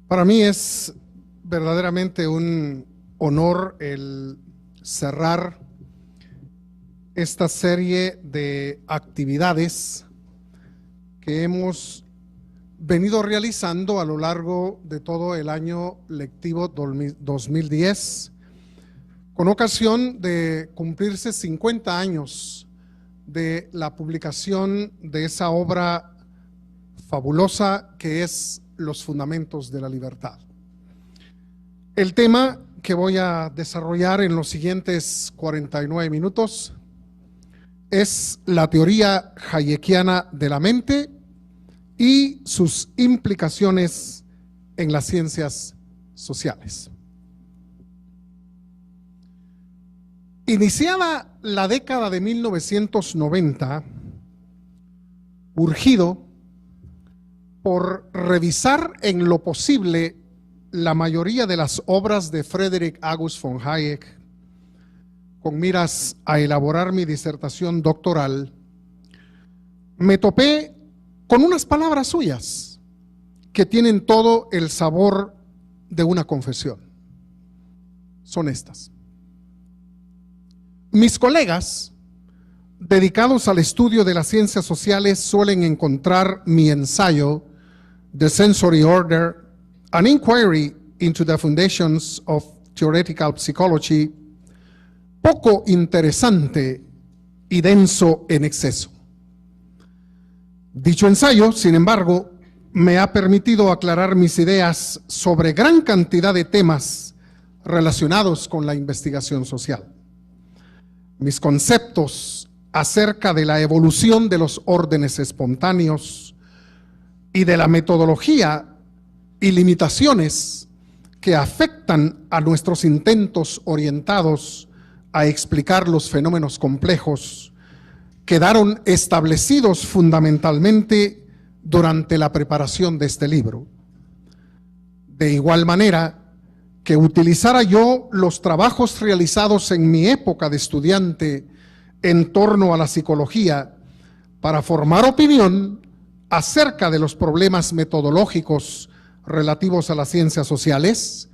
Para mí es verdaderamente un honor el cerrar esta serie de actividades que hemos venido realizando a lo largo de todo el año lectivo 2010, con ocasión de cumplirse 50 años de la publicación de esa obra fabulosa que es Los Fundamentos de la Libertad. El tema que voy a desarrollar en los siguientes 49 minutos es la teoría hayekiana de la mente y sus implicaciones en las ciencias sociales. Iniciada la década de 1990, urgido por revisar en lo posible la mayoría de las obras de Friedrich August von Hayek, con miras a elaborar mi disertación doctoral, me topé con unas palabras suyas que tienen todo el sabor de una confesión. Son estas: mis colegas dedicados al estudio de las ciencias sociales suelen encontrar mi ensayo The Sensory Order, an Inquiry into the Foundations of Theoretical Psychology, poco interesante y denso en exceso. Dicho ensayo, sin embargo, me ha permitido aclarar mis ideas sobre gran cantidad de temas relacionados con la investigación social. Mis conceptos acerca de la evolución de los órdenes espontáneos y de la metodología y limitaciones que afectan a nuestros intentos orientados a explicar los fenómenos complejos quedaron establecidos fundamentalmente durante la preparación de este libro. De igual manera que utilizara yo los trabajos realizados en mi época de estudiante en torno a la psicología para formar opinión acerca de los problemas metodológicos relativos a las ciencias sociales,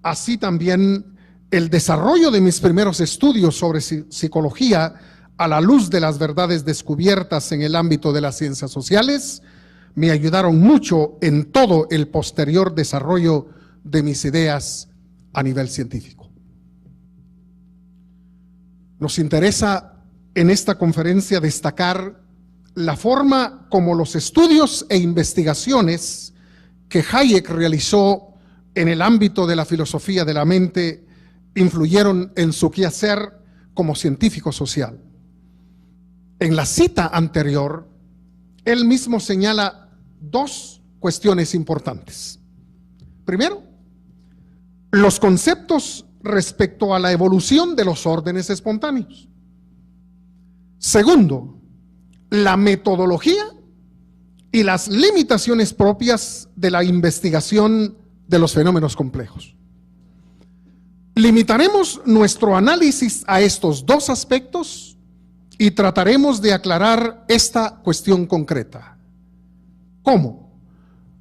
así también el desarrollo de mis primeros estudios sobre psicología a la luz de las verdades descubiertas en el ámbito de las ciencias sociales, me ayudaron mucho en todo el posterior desarrollo de mis ideas a nivel científico. Nos interesa en esta conferencia destacar la forma como los estudios e investigaciones que Hayek realizó en el ámbito de la filosofía de la mente influyeron en su quehacer como científico social. En la cita anterior, él mismo señala dos cuestiones importantes. Primero, los conceptos respecto a la evolución de los órdenes espontáneos. Segundo, la metodología y las limitaciones propias de la investigación de los fenómenos complejos. Limitaremos nuestro análisis a estos dos aspectos y trataremos de aclarar esta cuestión concreta. ¿Cómo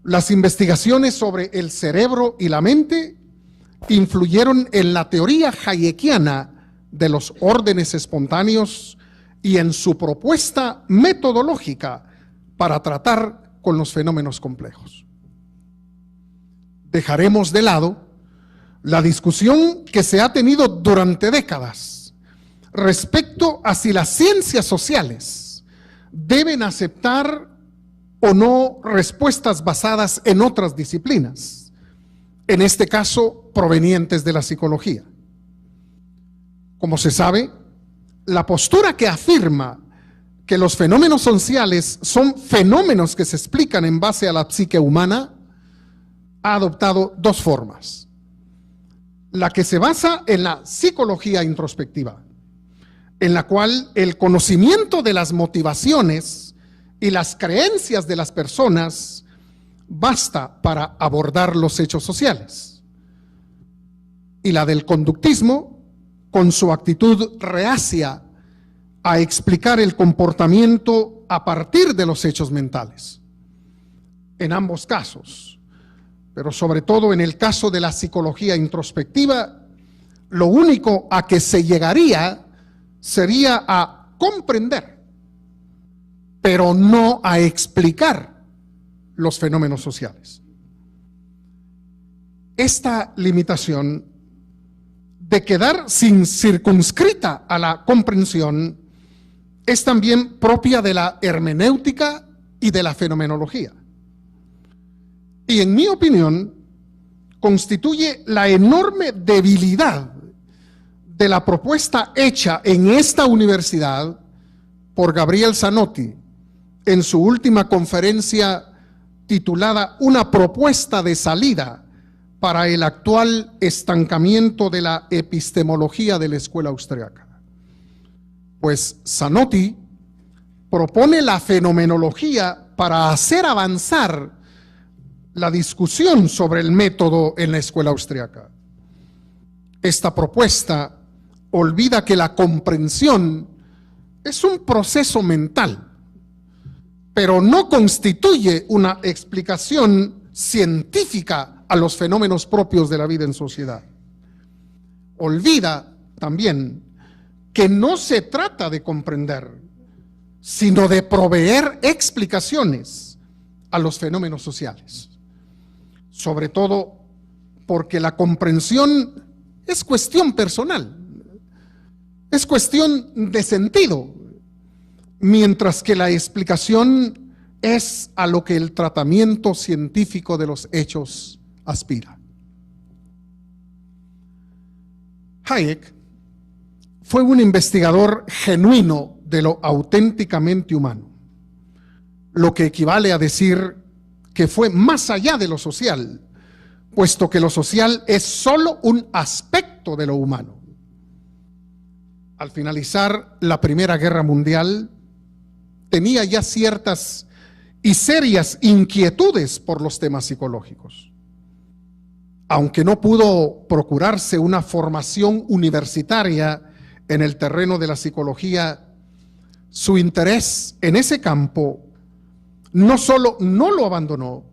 las investigaciones sobre el cerebro y la mente influyeron en la teoría hayekiana de los órdenes espontáneos y en su propuesta metodológica para tratar con los fenómenos complejos? Dejaremos de lado la discusión que se ha tenido durante décadas respecto a si las ciencias sociales deben aceptar o no respuestas basadas en otras disciplinas, en este caso provenientes de la psicología. Como se sabe, la postura que afirma que los fenómenos sociales son fenómenos que se explican en base a la psique humana ha adoptado dos formas. La que se basa en la psicología introspectiva, en la cual el conocimiento de las motivaciones y las creencias de las personas basta para abordar los hechos sociales. Y la del conductismo, con su actitud reacia a explicar el comportamiento a partir de los hechos mentales. En ambos casos, pero sobre todo en el caso de la psicología introspectiva, lo único a que se llegaría sería a comprender, pero no a explicar los fenómenos sociales. Esta limitación de quedar sin circunscrita a la comprensión es también propia de la hermenéutica y de la fenomenología. Y en mi opinión, constituye la enorme debilidad de la propuesta hecha en esta universidad por Gabriel Zanotti en su última conferencia titulada Una propuesta de salida para el actual estancamiento de la epistemología de la escuela austriaca. Pues Zanotti propone la fenomenología para hacer avanzar la discusión sobre el método en la escuela austriaca. Esta propuesta olvida que la comprensión es un proceso mental, pero no constituye una explicación científica a los fenómenos propios de la vida en sociedad. Olvida también que no se trata de comprender, sino de proveer explicaciones a los fenómenos sociales. Sobre todo porque la comprensión es cuestión personal, es cuestión de sentido, mientras que la explicación es a lo que el tratamiento científico de los hechos aspira. Hayek fue un investigador genuino de lo auténticamente humano, lo que equivale a decir que fue más allá de lo social, puesto que lo social es solo un aspecto de lo humano. Al finalizar la Primera Guerra Mundial, tenía ya ciertas y serias inquietudes por los temas psicológicos. Aunque no pudo procurarse una formación universitaria en el terreno de la psicología, su interés en ese campo no solo no lo abandonó,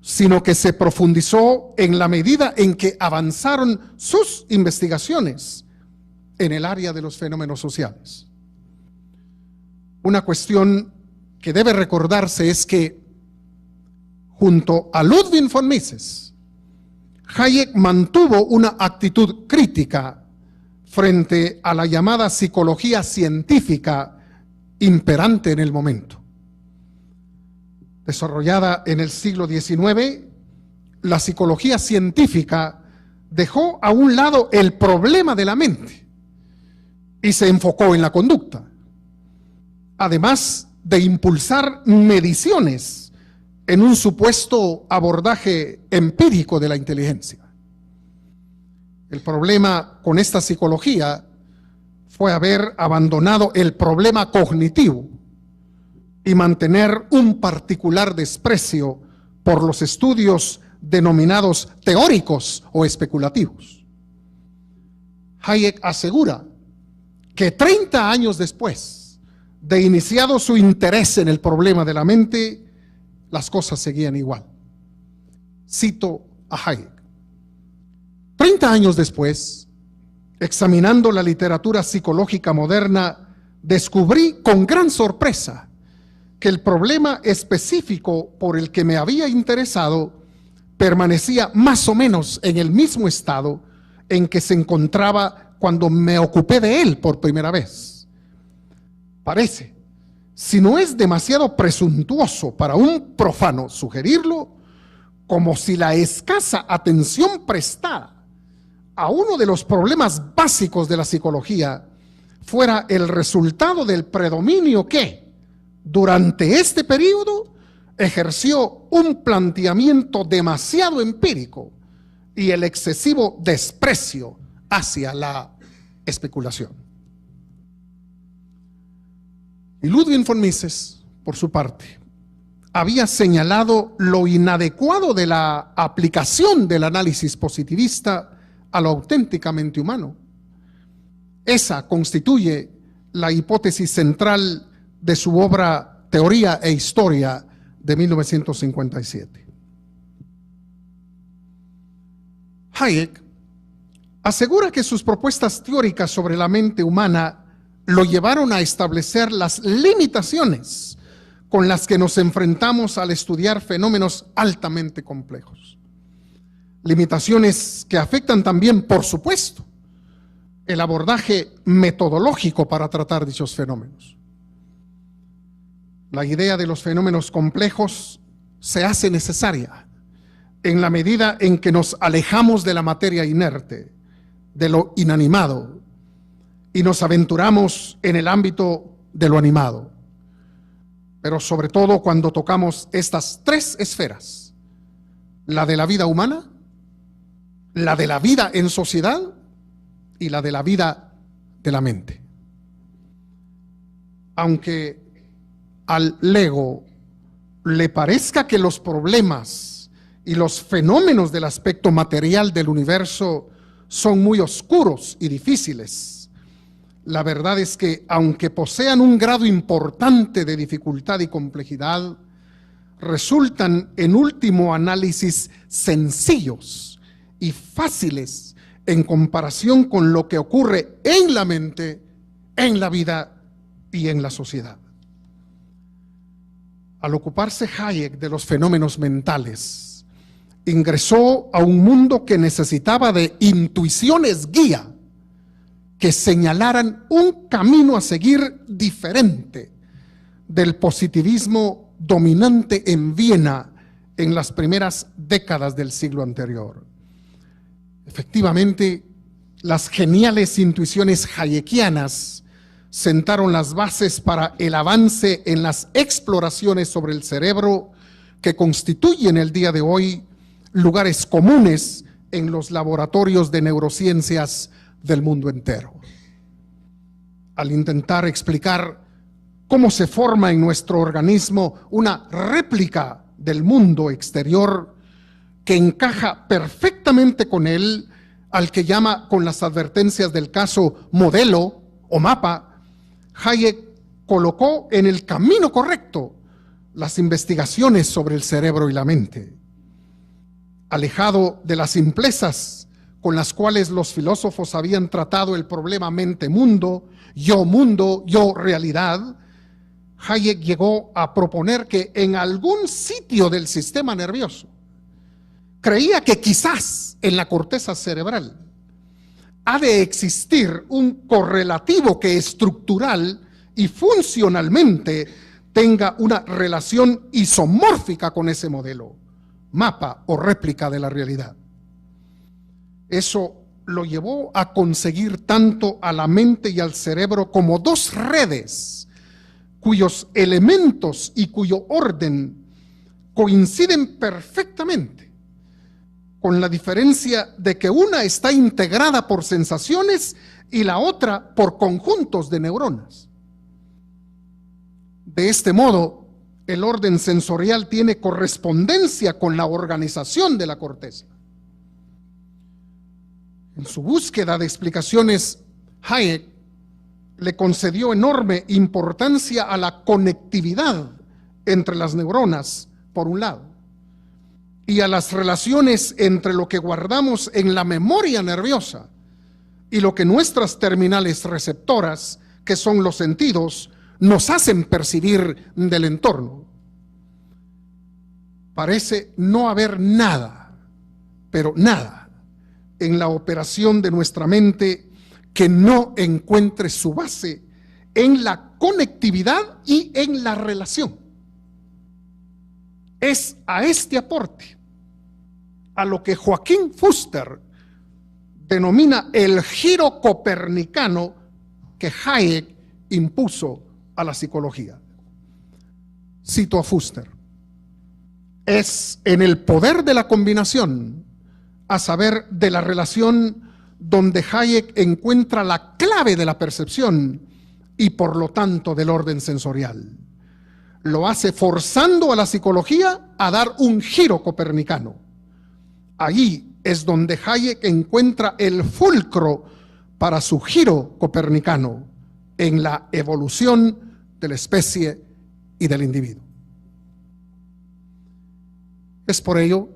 sino que se profundizó en la medida en que avanzaron sus investigaciones en el área de los fenómenos sociales. Una cuestión que debe recordarse es que, junto a Ludwig von Mises, Hayek mantuvo una actitud crítica frente a la llamada psicología científica imperante en el momento. Desarrollada en el siglo XIX, la psicología científica dejó a un lado el problema de la mente y se enfocó en la conducta, además de impulsar mediciones en un supuesto abordaje empírico de la inteligencia. El problema con esta psicología fue haber abandonado el problema cognitivo y mantener un particular desprecio por los estudios denominados teóricos o especulativos. Hayek asegura que 30 años después de iniciado su interés en el problema de la mente, las cosas seguían igual. Cito a Hayek. 30 años después, examinando la literatura psicológica moderna, descubrí con gran sorpresa que el problema específico por el que me había interesado permanecía más o menos en el mismo estado en que se encontraba cuando me ocupé de él por primera vez. Parece, si no es demasiado presuntuoso para un profano sugerirlo, como si la escasa atención prestada a uno de los problemas básicos de la psicología fuera el resultado del predominio que, durante este periodo, ejerció un planteamiento demasiado empírico y el excesivo desprecio hacia la especulación. Y Ludwig von Mises, por su parte, había señalado lo inadecuado de la aplicación del análisis positivista a lo auténticamente humano. Esa constituye la hipótesis central de su obra Teoría e Historia de 1957. Hayek asegura que sus propuestas teóricas sobre la mente humana lo llevaron a establecer las limitaciones con las que nos enfrentamos al estudiar fenómenos altamente complejos. Limitaciones que afectan también, por supuesto, el abordaje metodológico para tratar dichos fenómenos. La idea de los fenómenos complejos se hace necesaria en la medida en que nos alejamos de la materia inerte, de lo inanimado, y nos aventuramos en el ámbito de lo animado. Pero sobre todo cuando tocamos estas tres esferas: la de la vida humana, la de la vida en sociedad y la de la vida de la mente. Aunque al lego le parezca que los problemas y los fenómenos del aspecto material del universo son muy oscuros y difíciles, la verdad es que, aunque posean un grado importante de dificultad y complejidad, resultan en último análisis sencillos y fáciles en comparación con lo que ocurre en la mente, en la vida y en la sociedad. Al ocuparse Hayek de los fenómenos mentales, ingresó a un mundo que necesitaba de intuiciones guía que señalaran un camino a seguir diferente del positivismo dominante en Viena en las primeras décadas del siglo anterior. Efectivamente, las geniales intuiciones hayekianas sentaron las bases para el avance en las exploraciones sobre el cerebro que constituyen el día de hoy lugares comunes en los laboratorios de neurociencias del mundo entero. Al intentar explicar cómo se forma en nuestro organismo una réplica del mundo exterior que encaja perfectamente con él, al que llama, con las advertencias del caso, modelo o mapa, Hayek colocó en el camino correcto las investigaciones sobre el cerebro y la mente. Alejado de las simplezas con las cuales los filósofos habían tratado el problema mente-mundo, yo realidad, Hayek llegó a proponer que en algún sitio del sistema nervioso, creía que quizás en la corteza cerebral, ha de existir un correlativo que estructural y funcionalmente tenga una relación isomórfica con ese modelo, mapa o réplica de la realidad. Eso lo llevó a conseguir tanto a la mente y al cerebro como dos redes cuyos elementos y cuyo orden coinciden perfectamente, con la diferencia de que una está integrada por sensaciones y la otra por conjuntos de neuronas. De este modo, el orden sensorial tiene correspondencia con la organización de la corteza. En su búsqueda de explicaciones, Hayek le concedió enorme importancia a la conectividad entre las neuronas, por un lado, y a las relaciones entre lo que guardamos en la memoria nerviosa y lo que nuestras terminales receptoras, que son los sentidos, nos hacen percibir del entorno. Parece no haber nada, pero nada, en la operación de nuestra mente que no encuentre su base en la conectividad y en la relación. Es a este aporte a lo que Joaquín Fuster denomina el giro copernicano que Hayek impuso a la psicología. Cito a Fuster: es en el poder de la combinación, a saber, de la relación, donde Hayek encuentra la clave de la percepción y por lo tanto del orden sensorial. Lo hace forzando a la psicología a dar un giro copernicano. Allí es donde Hayek encuentra el fulcro para su giro copernicano en la evolución de la especie y del individuo. Es por ello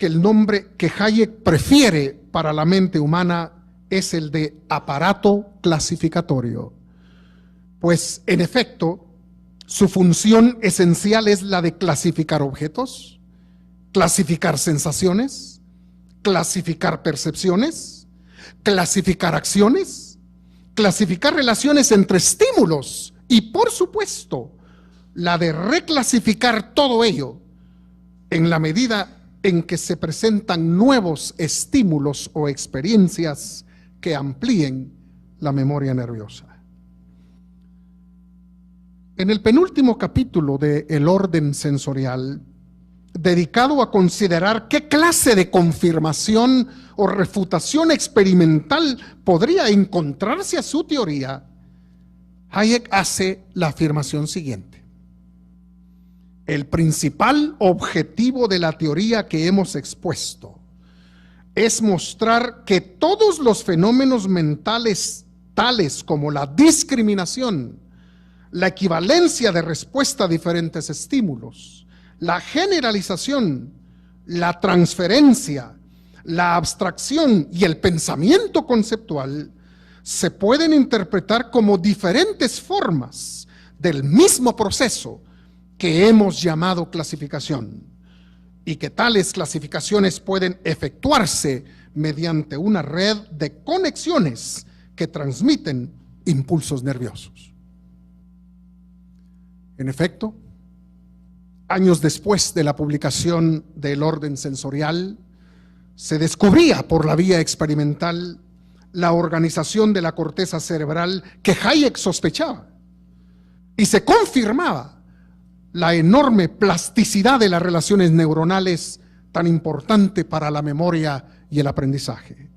que el nombre que Hayek prefiere para la mente humana es el de aparato clasificatorio, pues en efecto su función esencial es la de clasificar objetos, clasificar sensaciones, clasificar percepciones, clasificar acciones, clasificar relaciones entre estímulos y, por supuesto, la de reclasificar todo ello en la medida en que se presentan nuevos estímulos o experiencias que amplíen la memoria nerviosa. En el penúltimo capítulo de El orden sensorial, dedicado a considerar qué clase de confirmación o refutación experimental podría encontrarse a su teoría, Hayek hace la afirmación siguiente: el principal objetivo de la teoría que hemos expuesto es mostrar que todos los fenómenos mentales, tales como la discriminación, la equivalencia de respuesta a diferentes estímulos, la generalización, la transferencia, la abstracción y el pensamiento conceptual se pueden interpretar como diferentes formas del mismo proceso que hemos llamado clasificación, y que tales clasificaciones pueden efectuarse mediante una red de conexiones que transmiten impulsos nerviosos. En efecto, años después de la publicación de El orden sensorial, se descubría por la vía experimental la organización de la corteza cerebral que Hayek sospechaba, y se confirmaba la enorme plasticidad de las relaciones neuronales tan importante para la memoria y el aprendizaje.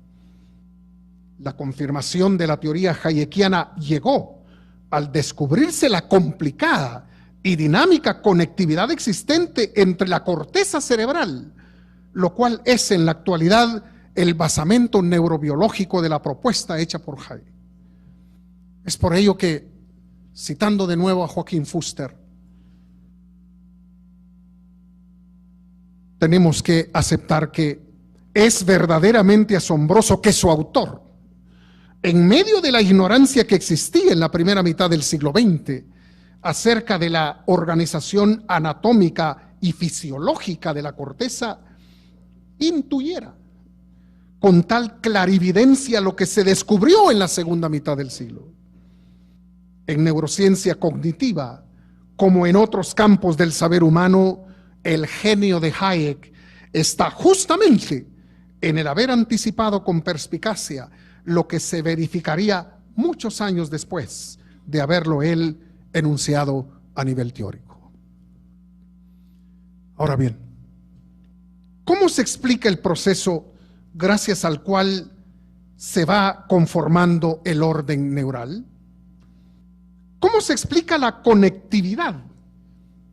La confirmación de la teoría hayekiana llegó al descubrirse la complicada y dinámica conectividad existente entre la corteza cerebral, lo cual es en la actualidad el basamento neurobiológico de la propuesta hecha por Hayek. Es por ello que, citando de nuevo a Joaquín Fuster, tenemos que aceptar que es verdaderamente asombroso que su autor, en medio de la ignorancia que existía en la primera mitad del siglo XX acerca de la organización anatómica y fisiológica de la corteza, intuyera con tal clarividencia lo que se descubrió en la segunda mitad del siglo. En neurociencia cognitiva, como en otros campos del saber humano, el genio de Hayek está justamente en el haber anticipado con perspicacia lo que se verificaría muchos años después de haberlo él enunciado a nivel teórico. Ahora bien, ¿cómo se explica el proceso gracias al cual se va conformando el orden neural? ¿Cómo se explica la conectividad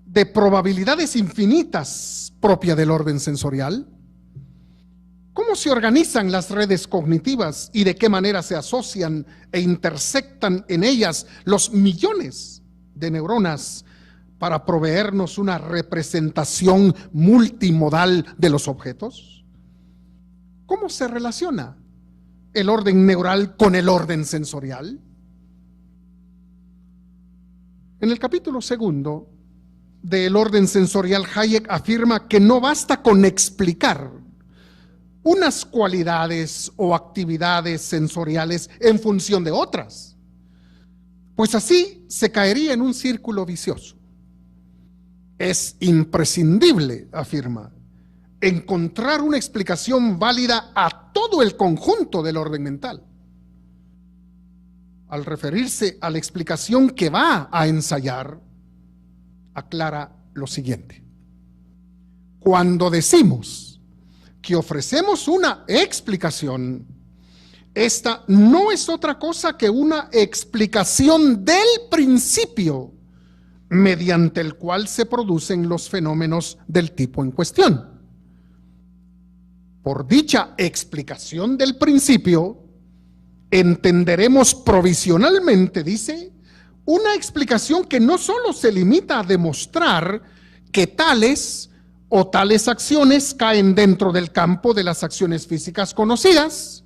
de probabilidades infinitas propia del orden sensorial? ¿Cómo se organizan las redes cognitivas y de qué manera se asocian e intersectan en ellas los millones de neuronas para proveernos una representación multimodal de los objetos? ¿Cómo se relaciona el orden neural con el orden sensorial? En el capítulo segundo del orden sensorial, Hayek afirma que no basta con explicar unas cualidades o actividades sensoriales en función de otras, pues así se caería en un círculo vicioso. Es imprescindible, afirma, encontrar una explicación válida a todo el conjunto del orden mental. Al referirse a la explicación que va a ensayar, aclara lo siguiente: cuando decimos que ofrecemos una explicación, esta no es otra cosa que una explicación del principio mediante el cual se producen los fenómenos del tipo en cuestión. Por dicha explicación del principio, entenderemos provisionalmente, dice, una explicación que no solo se limita a demostrar que tales o tales acciones caen dentro del campo de las acciones físicas conocidas,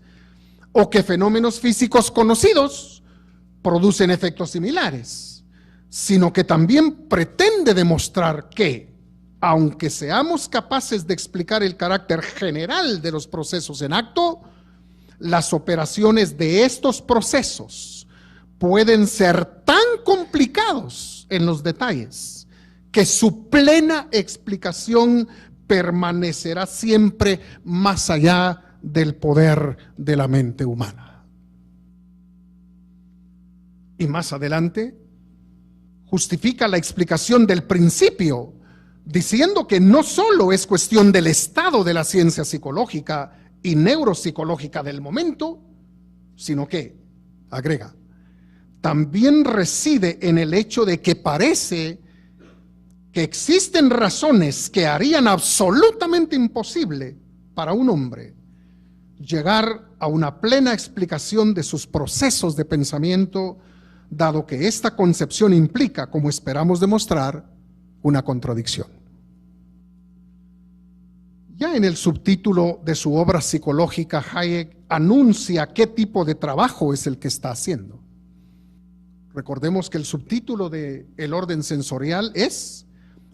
o que fenómenos físicos conocidos producen efectos similares, sino que también pretende demostrar que, aunque seamos capaces de explicar el carácter general de los procesos en acto, las operaciones de estos procesos pueden ser tan complicados en los detalles que su plena explicación permanecerá siempre más allá del poder de la mente humana. Y más adelante justifica la explicación del principio diciendo que no solo es cuestión del estado de la ciencia psicológica y neuropsicológica del momento, sino que, agrega, también reside en el hecho de que parece que existen razones que harían absolutamente imposible para un hombre llegar a una plena explicación de sus procesos de pensamiento, dado que esta concepción implica, como esperamos demostrar, una contradicción. Ya en el subtítulo de su obra psicológica, Hayek anuncia qué tipo de trabajo es el que está haciendo. Recordemos que el subtítulo de El orden sensorial es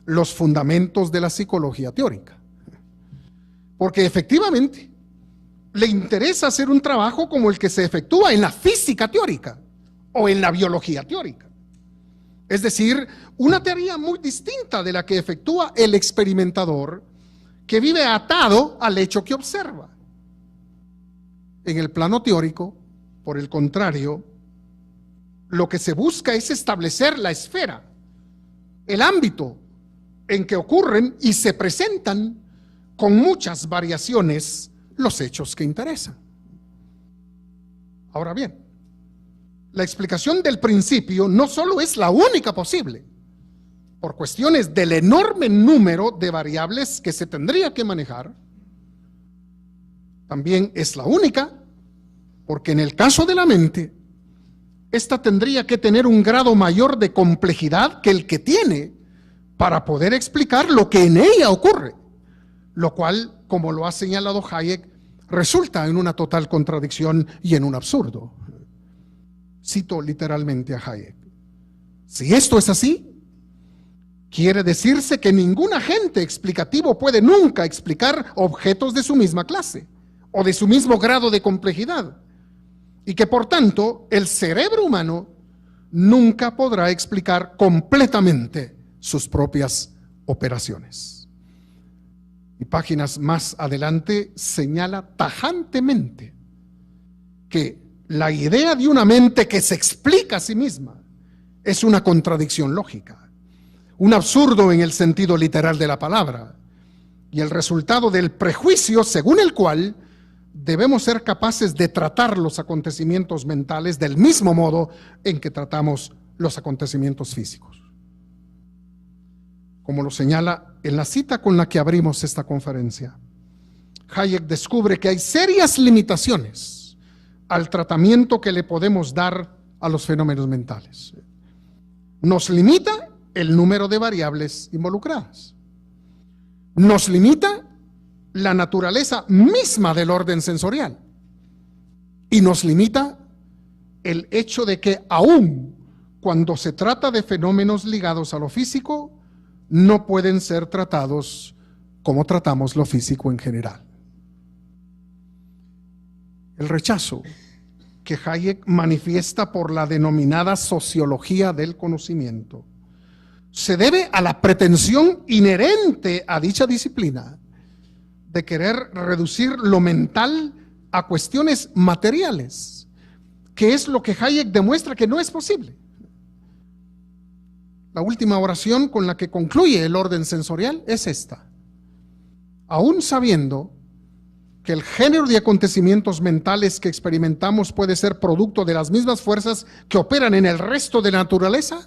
Los fundamentos de la psicología teórica. Porque efectivamente le interesa hacer un trabajo como el que se efectúa en la física teórica o en la biología teórica. Es decir, una teoría muy distinta de la que efectúa el experimentador que vive atado al hecho que observa. En el plano teórico, por el contrario, lo que se busca es establecer la esfera, el ámbito en que ocurren y se presentan con muchas variaciones los hechos que interesan. Ahora bien, la explicación del principio no solo es la única posible, por cuestiones del enorme número de variables que se tendría que manejar, también es la única, porque en el caso de la mente, esta tendría que tener un grado mayor de complejidad que el que tiene para poder explicar lo que en ella ocurre, lo cual, como lo ha señalado Hayek, resulta en una total contradicción y en un absurdo. Cito literalmente a Hayek: si esto es así, quiere decirse que ningún agente explicativo puede nunca explicar objetos de su misma clase o de su mismo grado de complejidad, y que por tanto el cerebro humano nunca podrá explicar completamente sus propias operaciones. Y páginas más adelante señala tajantemente que la idea de una mente que se explica a sí misma es una contradicción lógica, un absurdo en el sentido literal de la palabra, y el resultado del prejuicio según el cual debemos ser capaces de tratar los acontecimientos mentales del mismo modo en que tratamos los acontecimientos físicos. Como lo señala en la cita con la que abrimos esta conferencia, Hayek descubre que hay serias limitaciones al tratamiento que le podemos dar a los fenómenos mentales. Nos limita el número de variables involucradas. Nos limita la naturaleza misma del orden sensorial. Y nos limita el hecho de que aún cuando se trata de fenómenos ligados a lo físico, no pueden ser tratados como tratamos lo físico en general. El rechazo que Hayek manifiesta por la denominada sociología del conocimiento se debe a la pretensión inherente a dicha disciplina de querer reducir lo mental a cuestiones materiales, que es lo que Hayek demuestra que no es posible. La última oración con la que concluye el orden sensorial es esta: aún sabiendo que el género de acontecimientos mentales que experimentamos puede ser producto de las mismas fuerzas que operan en el resto de la naturaleza,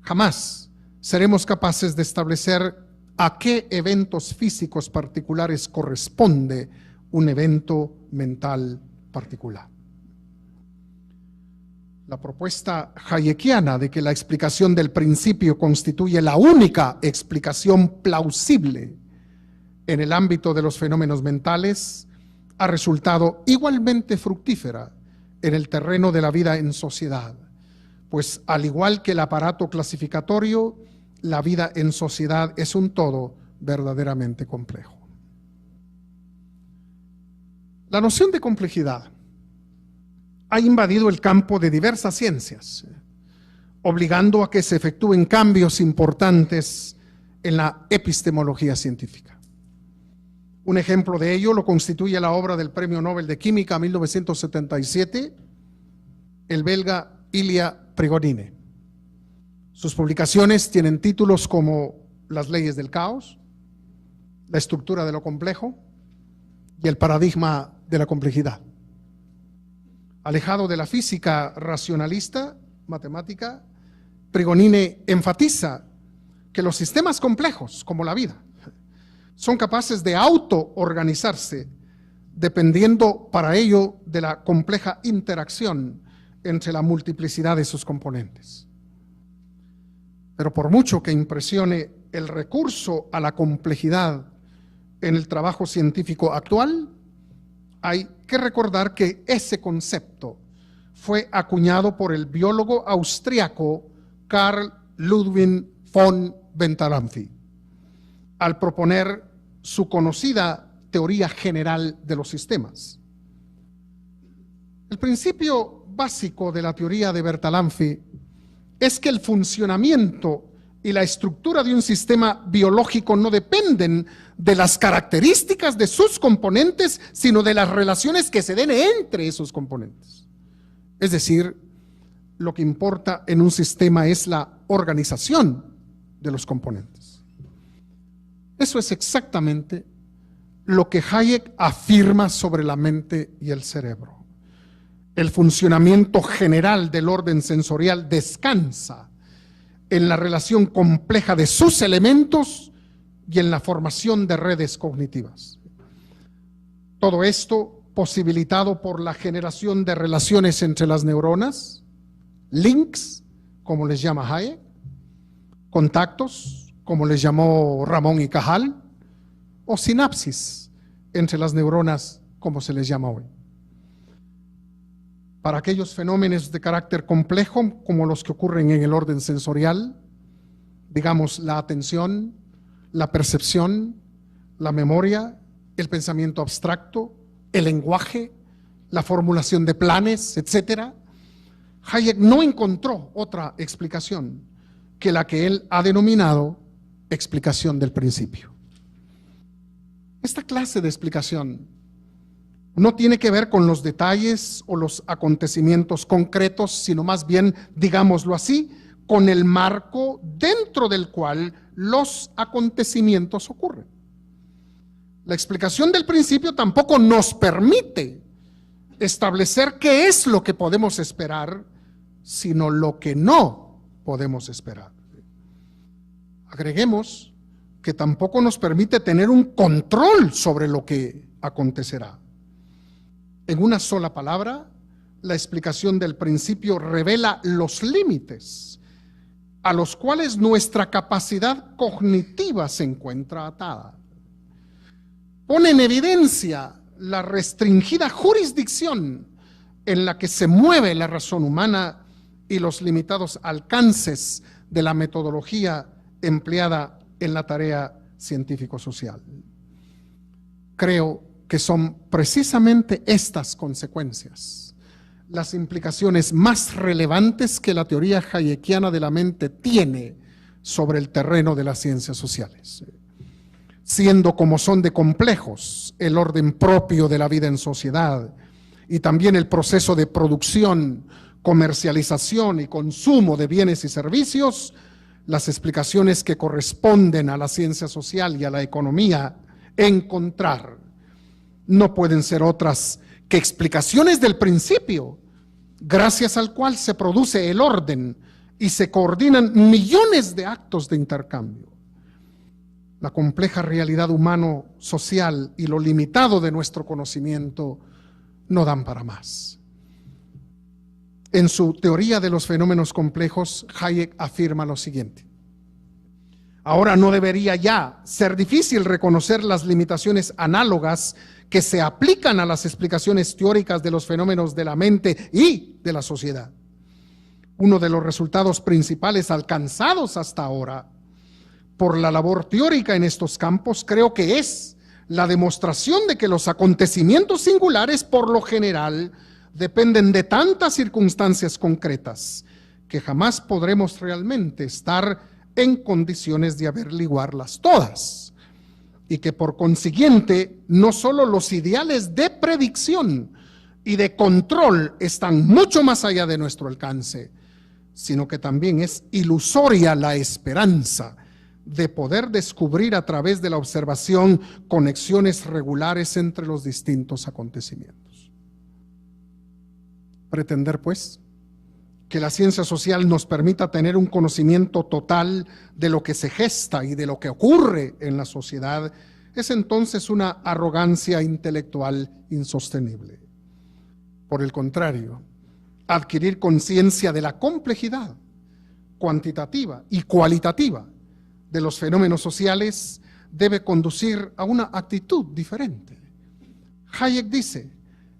jamás seremos capaces de establecer a qué eventos físicos particulares corresponde un evento mental particular. La propuesta hayekiana de que la explicación del principio constituye la única explicación plausible en el ámbito de los fenómenos mentales ha resultado igualmente fructífera en el terreno de la vida en sociedad, pues al igual que el aparato clasificatorio, la vida en sociedad es un todo verdaderamente complejo. La noción de complejidad ha invadido el campo de diversas ciencias, obligando a que se efectúen cambios importantes en la epistemología científica. Un ejemplo de ello lo constituye la obra del Premio Nobel de Química 1977, el belga Ilya Prigogine. Sus publicaciones tienen títulos como Las leyes del caos, La estructura de lo complejo y El paradigma de la complejidad. Alejado de la física racionalista, matemática, Prigogine enfatiza que los sistemas complejos, como la vida, son capaces de autoorganizarse dependiendo para ello de la compleja interacción entre la multiplicidad de sus componentes. Pero por mucho que impresione el recurso a la complejidad en el trabajo científico actual, hay que recordar que ese concepto fue acuñado por el biólogo austriaco Carl Ludwig von Benthalamphy al proponer su conocida teoría general de los sistemas. El principio básico de la teoría de Benthalamphy es que el funcionamiento y la estructura de un sistema biológico no dependen de las características de sus componentes, sino de las relaciones que se den entre esos componentes. Es decir, lo que importa en un sistema es la organización de los componentes. Eso es exactamente lo que Hayek afirma sobre la mente y el cerebro. El funcionamiento general del orden sensorial descansa en la relación compleja de sus elementos y en la formación de redes cognitivas. Todo esto posibilitado por la generación de relaciones entre las neuronas, links, como les llama Hayek, contactos, como les llamó Ramón y Cajal, o sinapsis entre las neuronas, como se les llama hoy. Para aquellos fenómenos de carácter complejo, como los que ocurren en el orden sensorial, digamos la atención, la percepción, la memoria, el pensamiento abstracto, el lenguaje, la formulación de planes, etc., Hayek no encontró otra explicación que la que él ha denominado explicación del principio. Esta clase de explicación no tiene que ver con los detalles o los acontecimientos concretos, sino más bien, digámoslo así, con el marco dentro del cual los acontecimientos ocurren. La explicación del principio tampoco nos permite establecer qué es lo que podemos esperar, sino lo que no podemos esperar. Agreguemos que tampoco nos permite tener un control sobre lo que acontecerá. En una sola palabra, la explicación del principio revela los límites a los cuales nuestra capacidad cognitiva se encuentra atada. Pone en evidencia la restringida jurisdicción en la que se mueve la razón humana y los limitados alcances de la metodología empleada en la tarea científico-social. Creo que son precisamente estas consecuencias las implicaciones más relevantes que la teoría hayekiana de la mente tiene sobre el terreno de las ciencias sociales. Siendo como son de complejos el orden propio de la vida en sociedad y también el proceso de producción, comercialización y consumo de bienes y servicios, las explicaciones que corresponden a la ciencia social y a la economía encontrar no pueden ser otras que explicaciones del principio, gracias al cual se produce el orden y se coordinan millones de actos de intercambio. La compleja realidad humano-social y lo limitado de nuestro conocimiento no dan para más. En su teoría de los fenómenos complejos, Hayek afirma lo siguiente: ahora no debería ya ser difícil reconocer las limitaciones análogas que se aplican a las explicaciones teóricas de los fenómenos de la mente y de la sociedad. Uno de los resultados principales alcanzados hasta ahora por la labor teórica en estos campos creo que es la demostración de que los acontecimientos singulares por lo general dependen de tantas circunstancias concretas que jamás podremos realmente estar en condiciones de averiguarlas todas, y que por consiguiente no solo los ideales de predicción y de control están mucho más allá de nuestro alcance, sino que también es ilusoria la esperanza de poder descubrir a través de la observación conexiones regulares entre los distintos acontecimientos. Pretender, pues, que la ciencia social nos permita tener un conocimiento total de lo que se gesta y de lo que ocurre en la sociedad es entonces una arrogancia intelectual insostenible. Por el contrario, adquirir conciencia de la complejidad cuantitativa y cualitativa de los fenómenos sociales debe conducir a una actitud diferente. Hayek dice: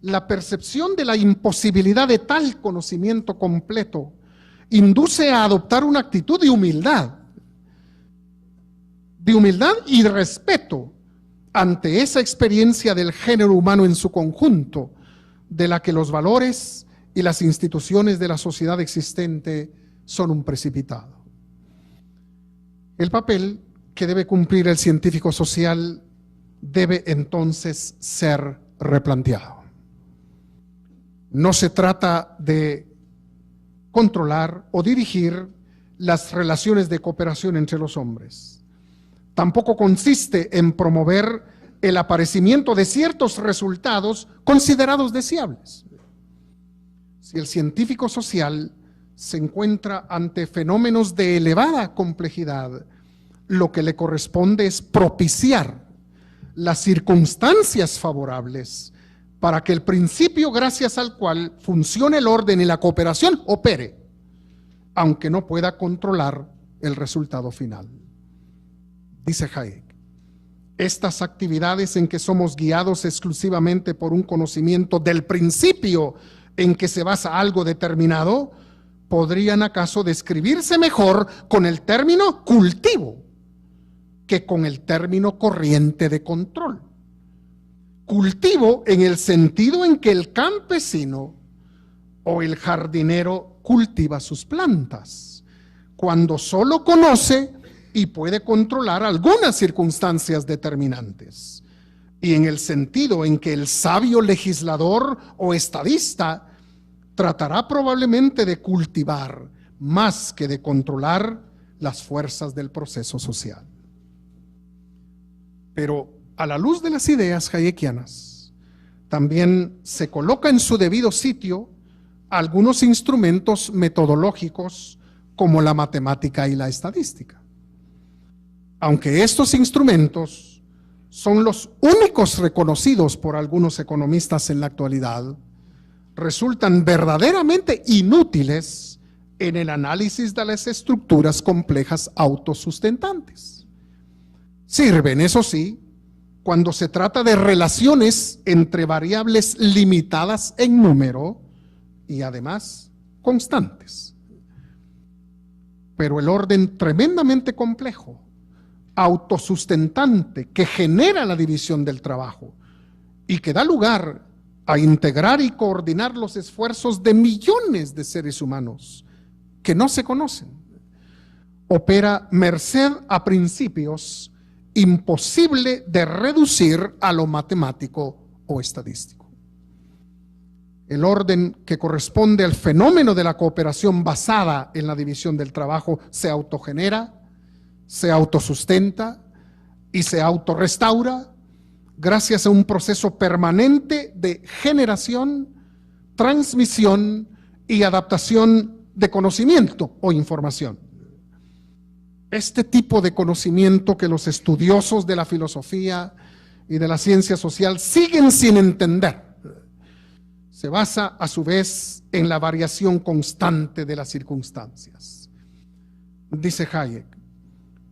la percepción de la imposibilidad de tal conocimiento completo induce a adoptar una actitud de humildad y de respeto ante esa experiencia del género humano en su conjunto, de la que los valores y las instituciones de la sociedad existente son un precipitado. El papel que debe cumplir el científico social debe entonces ser replanteado. No se trata de controlar o dirigir las relaciones de cooperación entre los hombres. Tampoco consiste en promover el aparecimiento de ciertos resultados considerados deseables. Si el científico social se encuentra ante fenómenos de elevada complejidad, lo que le corresponde es propiciar las circunstancias favorables para que el principio gracias al cual funcione el orden y la cooperación opere, aunque no pueda controlar el resultado final. Dice Hayek: estas actividades en que somos guiados exclusivamente por un conocimiento del principio en que se basa algo determinado, podrían acaso describirse mejor con el término cultivo que con el término corriente de control. Cultivo en el sentido en que el campesino o el jardinero cultiva sus plantas, cuando solo conoce y puede controlar algunas circunstancias determinantes, y en el sentido en que el sabio legislador o estadista tratará probablemente de cultivar más que de controlar las fuerzas del proceso social. Pero a la luz de las ideas hayekianas, también se coloca en su debido sitio algunos instrumentos metodológicos como la matemática y la estadística. Aunque estos instrumentos son los únicos reconocidos por algunos economistas en la actualidad, resultan verdaderamente inútiles en el análisis de las estructuras complejas autosustentantes. Sirven, eso sí, cuando se trata de relaciones entre variables limitadas en número y además constantes. Pero el orden tremendamente complejo, autosustentante, que genera la división del trabajo y que da lugar a integrar y coordinar los esfuerzos de millones de seres humanos que no se conocen, opera merced a principios imposible de reducir a lo matemático o estadístico. El orden que corresponde al fenómeno de la cooperación basada en la división del trabajo se autogenera, se autosustenta y se autorrestaura gracias a un proceso permanente de generación, transmisión y adaptación de conocimiento o información. Este tipo de conocimiento que los estudiosos de la filosofía y de la ciencia social siguen sin entender, se basa a su vez en la variación constante de las circunstancias. Dice Hayek,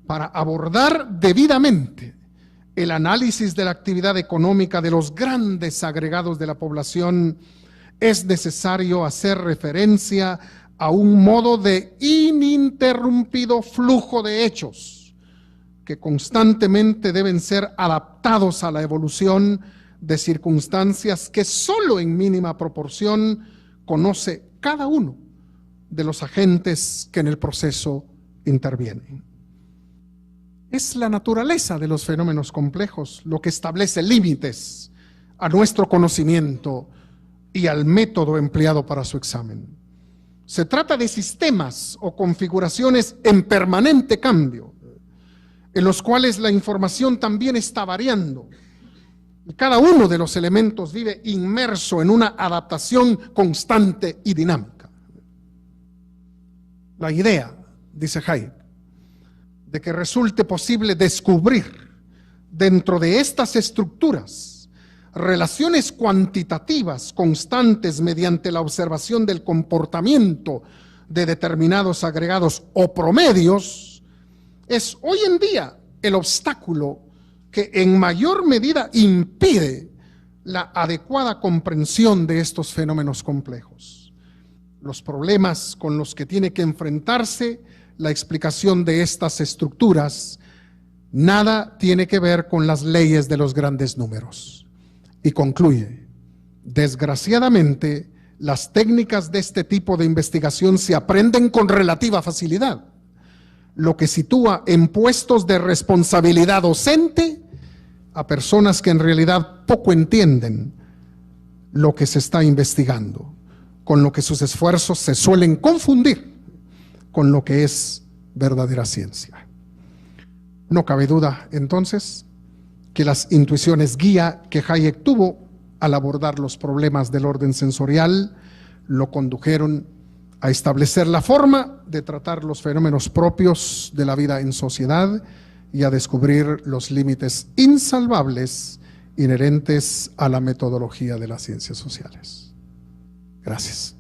para abordar debidamente el análisis de la actividad económica de los grandes agregados de la población, es necesario hacer referencia a un modo de ininterrumpido flujo de hechos que constantemente deben ser adaptados a la evolución de circunstancias que solo en mínima proporción conoce cada uno de los agentes que en el proceso intervienen. Es la naturaleza de los fenómenos complejos lo que establece límites a nuestro conocimiento y al método empleado para su examen. Se trata de sistemas o configuraciones en permanente cambio, en los cuales la información también está variando. Cada uno de los elementos vive inmerso en una adaptación constante y dinámica. La idea, dice Hayek, de que resulte posible descubrir dentro de estas estructuras relaciones cuantitativas constantes mediante la observación del comportamiento de determinados agregados o promedios, es hoy en día el obstáculo que en mayor medida impide la adecuada comprensión de estos fenómenos complejos. Los problemas con los que tiene que enfrentarse la explicación de estas estructuras nada tiene que ver con las leyes de los grandes números. Y concluye, desgraciadamente, las técnicas de este tipo de investigación se aprenden con relativa facilidad, lo que sitúa en puestos de responsabilidad docente a personas que en realidad poco entienden lo que se está investigando, con lo que sus esfuerzos se suelen confundir con lo que es verdadera ciencia. No cabe duda, entonces, que las intuiciones guía que Hayek tuvo al abordar los problemas del orden sensorial lo condujeron a establecer la forma de tratar los fenómenos propios de la vida en sociedad y a descubrir los límites insalvables inherentes a la metodología de las ciencias sociales. Gracias.